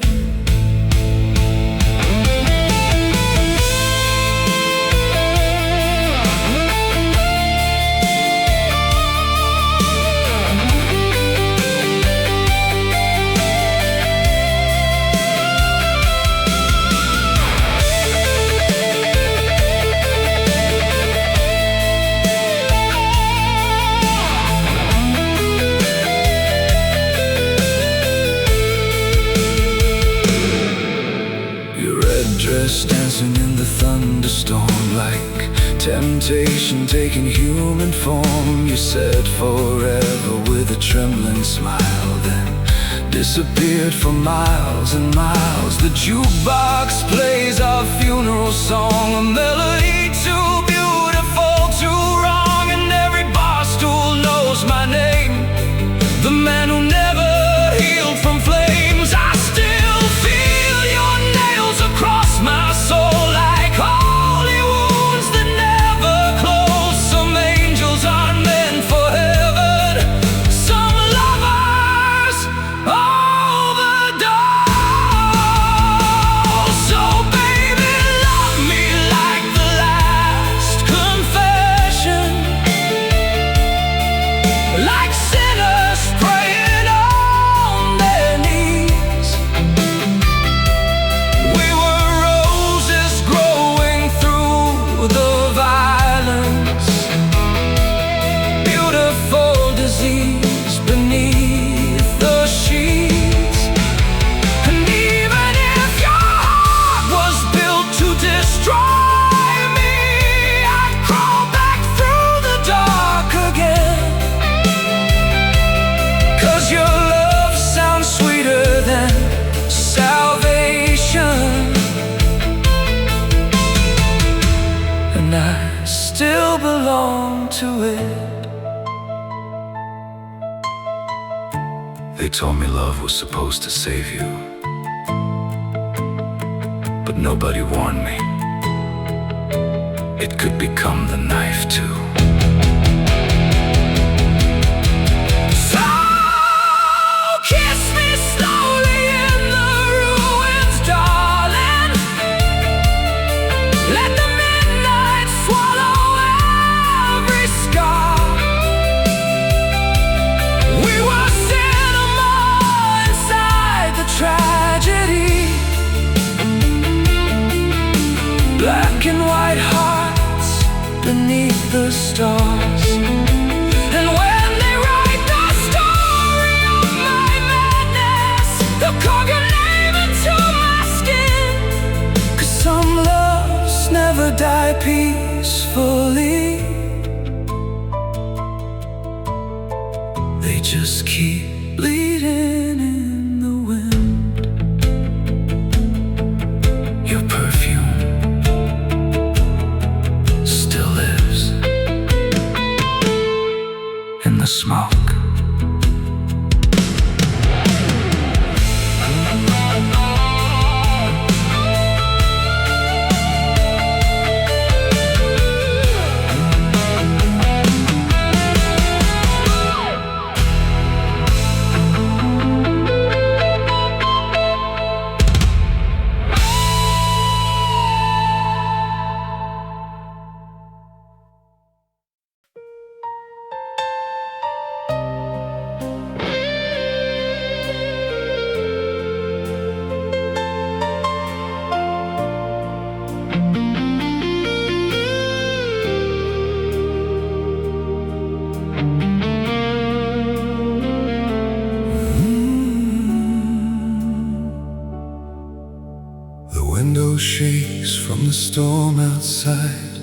Your red dress dancing in the thunderstorm, like temptation taking human form. You said forever with a trembling smile, then disappeared for miles and miles. The the jukebox plays our funeral song, a melody too beautiful, too wrong, and every bar stool knows my name, the man who never healed from flames. I still feel your nails across my soul like holy wounds that never close. Some angels aren't meant for heaven, some lovers overdose. So baby, love me like the last confession, like sinners praying on their knees. We were roses growing through the violence, beautiful disease beneath the sheets. And even if your heart was built to destroy me, I'd crawl back through the dark again. 'Cause your love sounds sweeter than salvation, and I still belong to it. They told me love was supposed to save you, but nobody warned me it could become the knife too. So kiss me slowly in the ruins, darling. Let the midnight swallow every scar. We were cinema inside the tragedy, black and white hearts beneath the stars. And when they write the story of my madness, they'll carve your name into my skin. 'Cause some loves never die peacefully, they just keep bleeding in the wind. Your perfume still lives in the smoke. The window shakes from the storm outside,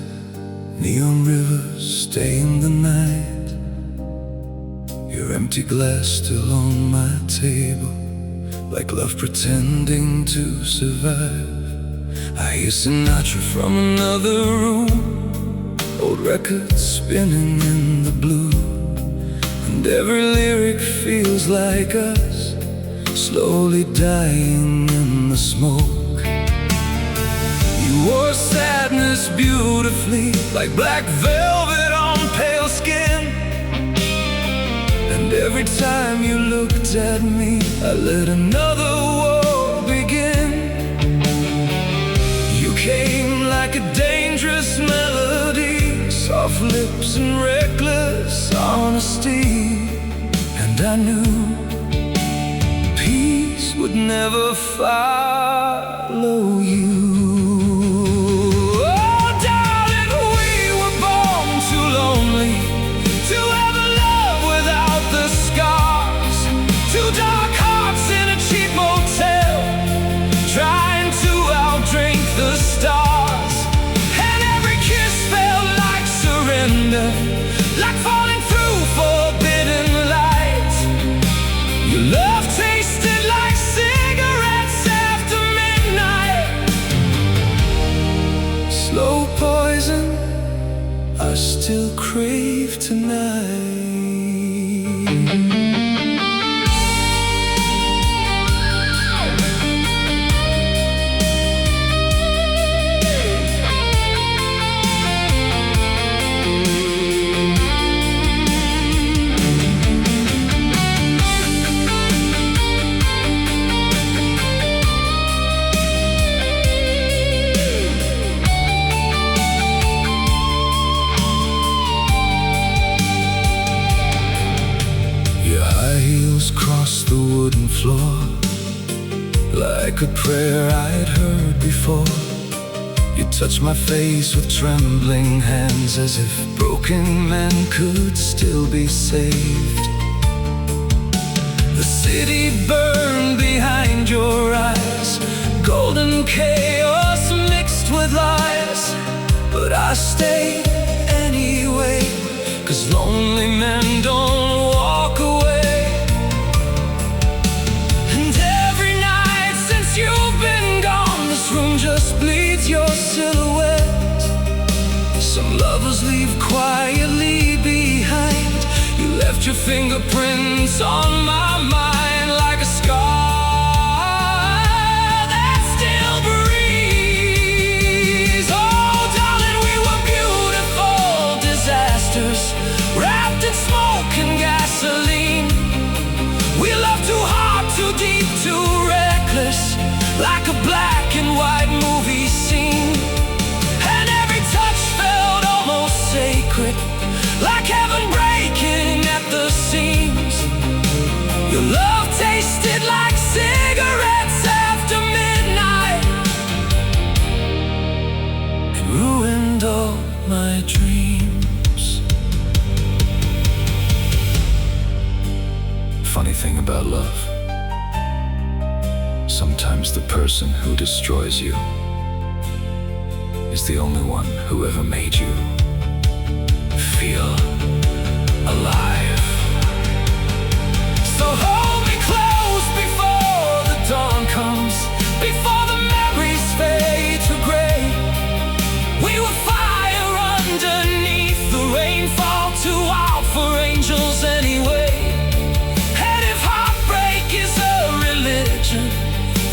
neon rivers stain the night. Your empty glass still on my table, like love pretending to survive. I hear Sinatra from another room, old records spinning in the blue, and every lyric feels like us, slowly dying in the smoke. You wore sadness beautifully, like black velvet on pale skin. And every time you looked at me, I let another war begin. You came like a dangerous melody, soft lips and reckless honesty. And I knew peace would never follow you. Like falling through forbidden light. Your love tasted like cigarettes after midnight. still crave tonight. Cross the wooden floor like a prayer I'd heard before. You touched my face with trembling hands, as if broken men could still be saved. The city burned behind your eyes, golden chaos mixed with lies. But I stayed anyway, 'cause lonely men don't walk away. Just bleeds your silhouette. Some lovers leave quietly behind. You left your fingerprints on my mind, like a scar that still breathes. Oh darling, we were beautiful disasters, wrapped in smoke and gasoline. We loved too hard, too deep, too reckless, like a black and white movie scene. And every touch felt almost sacred, like heaven breaking at the seams. Your love tasted like cigarettes after midnight. It ruined all my dreams. Funny thing about love, sometimes the person who destroys you is the only one who ever made you feel alive. So hold me close before the dawn comes, before the memories fade to gray. We were fire underneath the rainfall, too wild for angels anyway. And if heartbreak is a religion,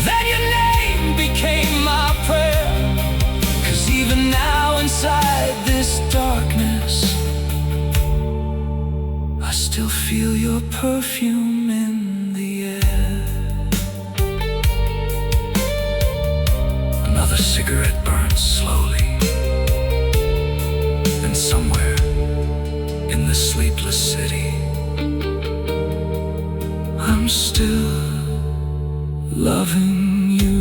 then your name became my prayer. 'Cause even now inside this darkness, I still feel your perfume in the air. Another cigarette burns slowly, and somewhere in the sleepless city, I'm still loving you.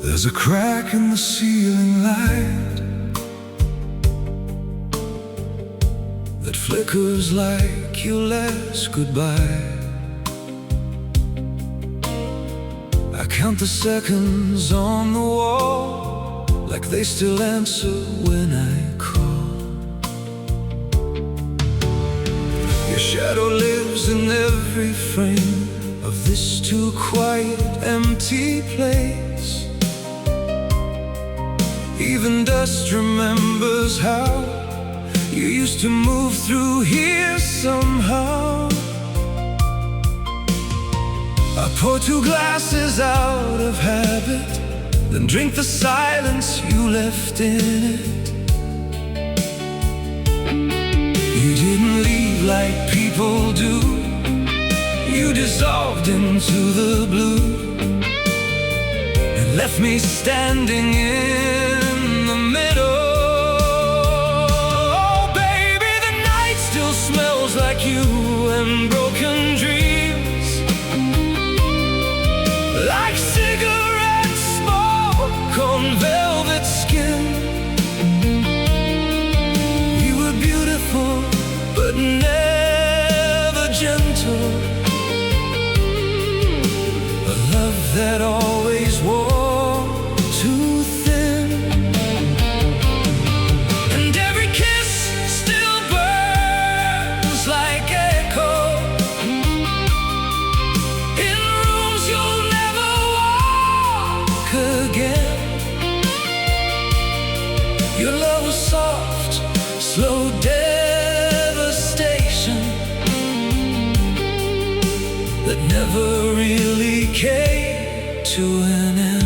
There's a crack in the ceiling light that flickers like your last goodbye. I count the seconds on the wall, like they still answer when I call. Your shadow lives in every frame of this too quiet, empty place. Even dust remembers how you used to move through here somehow. I pour 2 glasses out of habit, then drink the silence you left in it. You didn't leave like people do, you dissolved into the blue. And left me standing in the middle. Oh baby, the night still smells like you and broken dreams, like cigarette smoke on velvet skin. You were beautiful but never gentle, a love that always wore too thin. And every kiss still burns like echo in rooms you'll never walk again. Your love was soft, slow devastation that never really came to an end.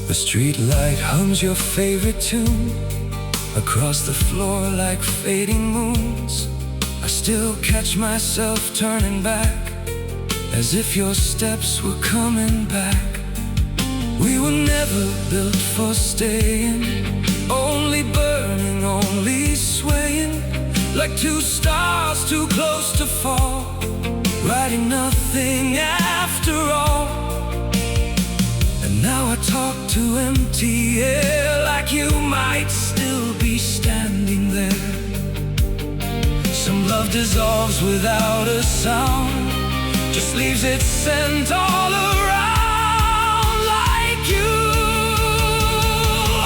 The street light hums your favorite tune across the floor like fading moons. I still catch myself turning back as if your steps were coming back. We were never built for staying, only burning, only swaying, like two stars too close to fall, riding nothing after all. Now I talk to empty air, like you might still be standing there. Some love dissolves without a sound, just leaves its scent all around like you.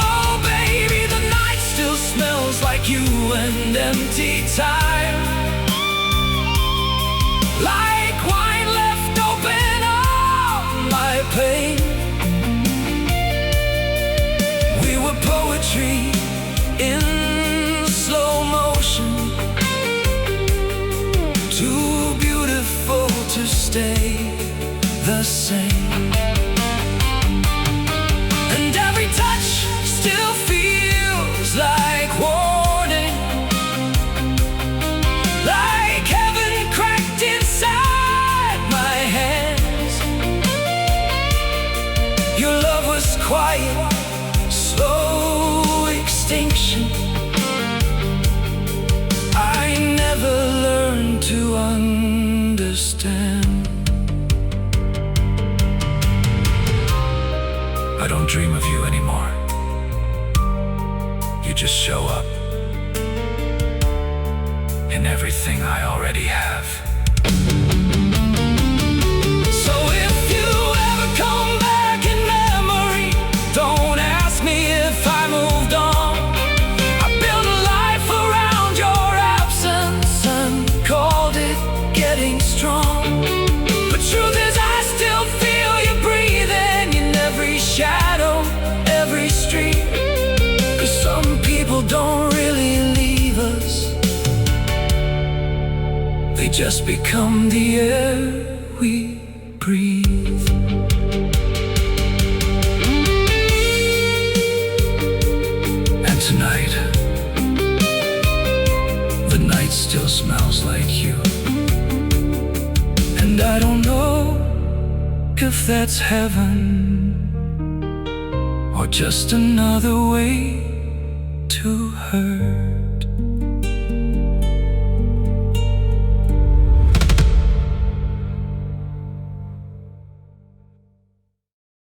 Oh baby, the night still smells like you and empty time, like wine left open on my pain. Poetry in slow motion, too beautiful to stay the same. And every touch still feels like warning, like heaven cracked inside my hands. Your love was quiet, slow extinction. I never learned to understand. I don't dream of you anymore. You just show up in everything I already have. So if you ever come back in memory, don't ask me if I moved on. I built a life around your absence and called it getting strong. But truth is I still feel you breathing in every shadow, every street. 'Cause some people don't really leave us, they just become the air we breathe. Tonight, the night still smells like you, and I don't know if that's heaven or just another way to hurt.